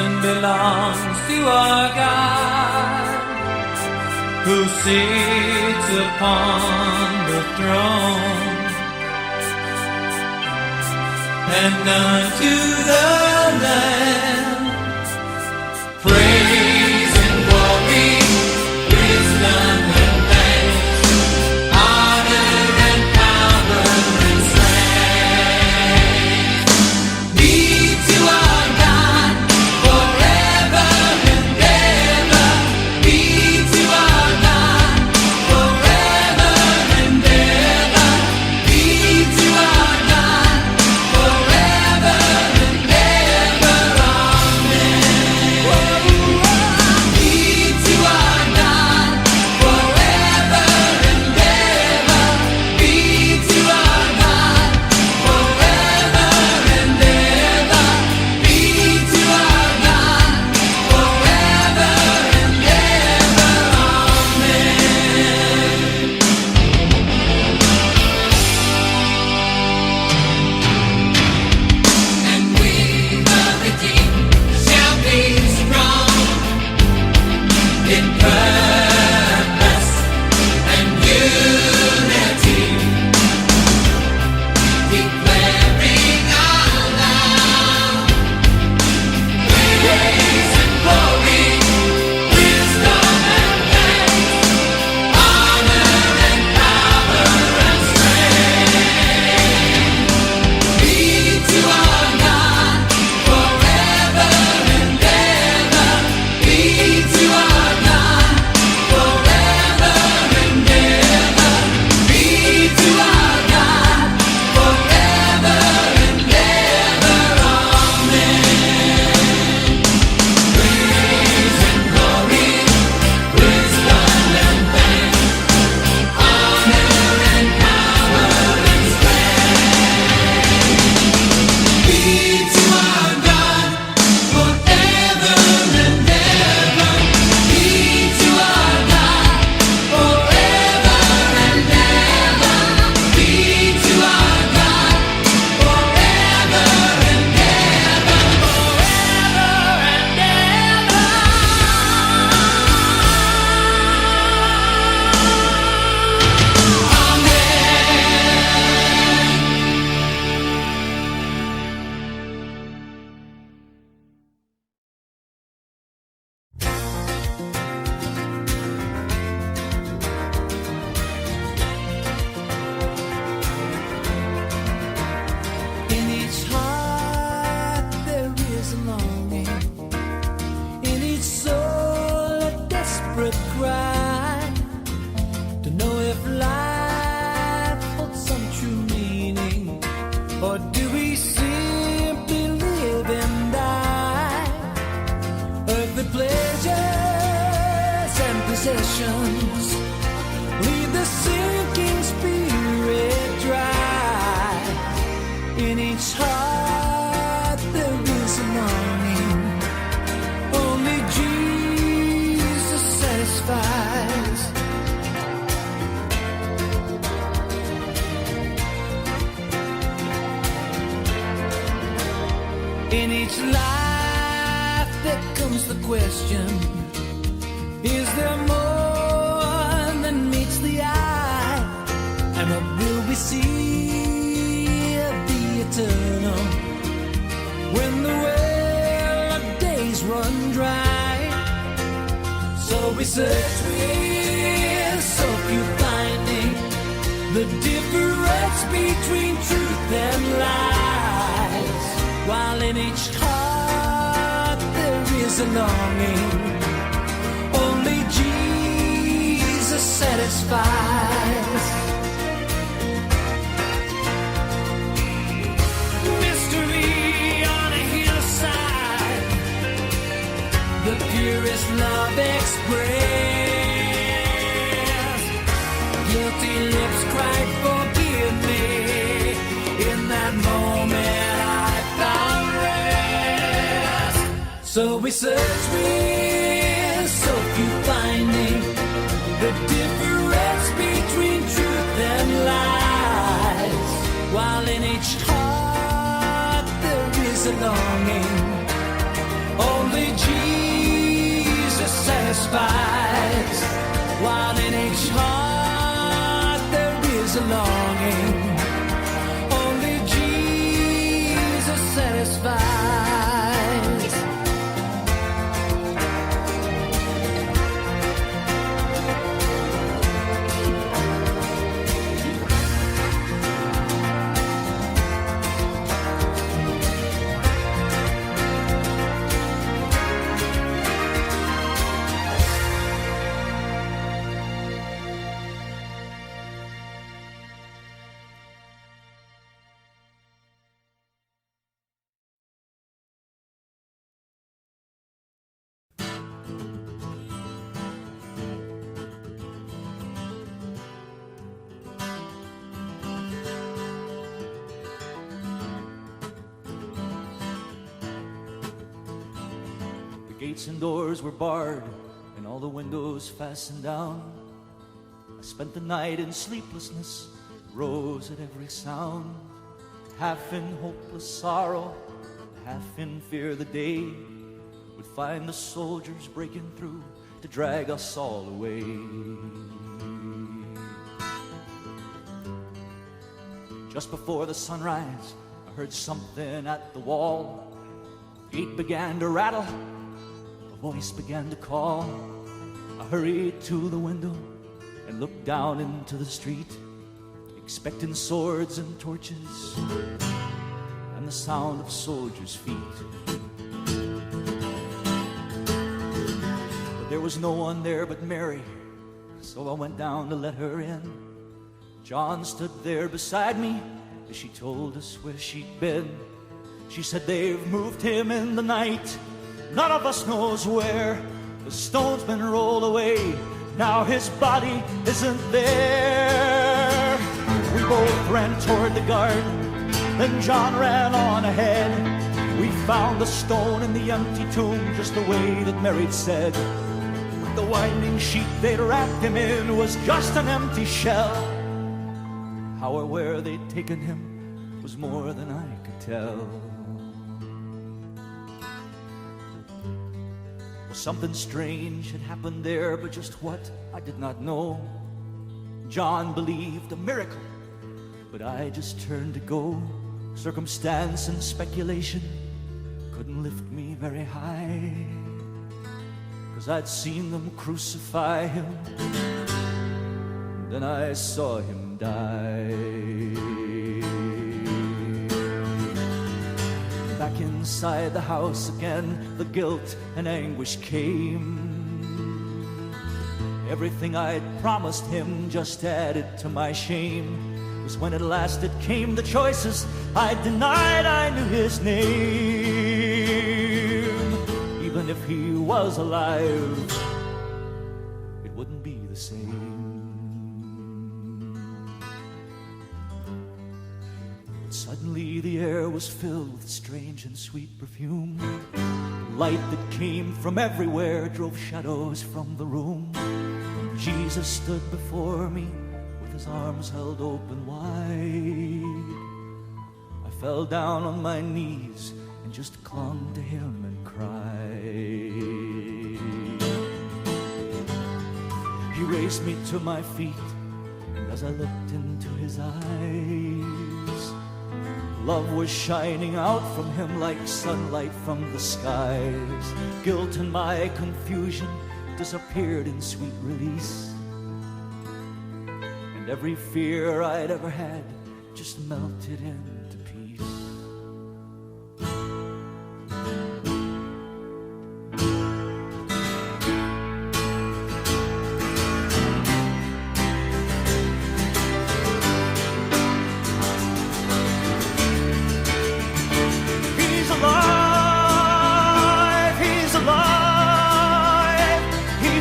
heaven belongs to our God, who sits upon the throne, and unto the Lamb praise and glory, wisdom and thanks, honor and power and strength be to our God forever and ever. Be to our God forever and ever. Be to our God forever and ever. Amen. Be to our God forever and ever. Be to our God forever and ever. Be to our God forever and ever. Amen. And we, the redeemed, shall be strong in purpose and unity, declaring aloud praise and glory, wisdom and thanks, honor and power and strength be to our God forever and ever. Be to our God forever and ever. Be to our God forever and ever. Amen. Praise and glory, wisdom and thanks, honor and power and strength be to our God forever and ever. Be to our God forever and ever. Be to our God forever and ever. Forever and In each heart there is a longing, in each soul a desperate cry, to know if life holds some true meaning, or do we simply live and die? Earthly pleasures and possessions leave the sinking spirit dry. In each heart there is a longing, only Jesus satisfies. In each life there comes the question, is there more than meets the eye? And what will we see of the eternal when the well of days run dry? So we search with so few finding the difference between truth and lies, while in each heart there is a longing, only Jesus satisfies. Mystery on a hillside, the purest love expressed. Guilty lips cried, forgive me. In that moment I found rest. So we search with so few finding the difference between truth and lies, while in each heart there is a longing, only Only Jesus satisfies, while in each heart there is a longing. Only Jesus satisfies. Gates and doors were barred, and all the windows fastened down. I spent the night in sleeplessness, rose at every sound, half in hopeless sorrow, half in fear the day would find the soldiers breaking through to drag us all away. Just before the sunrise, I heard something at the wall. The gate began to rattle, a voice began to call. I hurried to the window and looked down into the street, expecting swords and torches and the sound of soldiers' feet. But there was no one there but Mary, so I went down to let her in. John stood there beside me as she told us where she'd been. She said, "They've moved him in the night, none of us knows where. The stone's been rolled away, now his body isn't there." We both ran toward the garden, then John ran on ahead. We found the stone in the empty tomb just the way that Mary'd said. The winding sheet they'd wrapped him in was just an empty shell. How or where they'd taken him was more than I could tell. Something strange had happened there, but just what, I did not know. John believed a miracle, but I just turned to go. Circumstance and speculation couldn't lift me very high, 'cause I'd seen them crucify him, then I saw him die. Back inside the house again, the guilt and anguish came. Everything I'd promised him just added to my shame. It was when at last it came the choices I denied I knew his name. Even if he was alive, it wouldn't be the same. Suddenly the air was filled with strange and sweet perfume. Light that came from everywhere drove shadows from the room. Jesus stood before me with his arms held open wide. I fell down on my knees and just clung to him and cried. He raised me to my feet, and as I looked into his eyes, love was shining out from him like sunlight from the skies. Guilt and my confusion disappeared in sweet release, and every fear I'd ever had just melted into peace.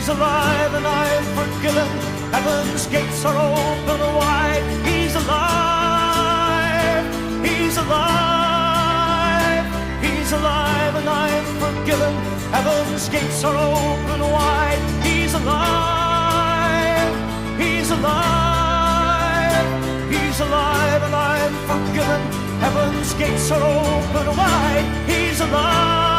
Alive and I'm forgiven. Heaven's gates are open wide. He's alive. He's alive. He's alive and I'm forgiven. Heaven's gates are open wide. He's alive. He's alive. He's alive and I'm forgiven. Heaven's gates are open wide. He's alive.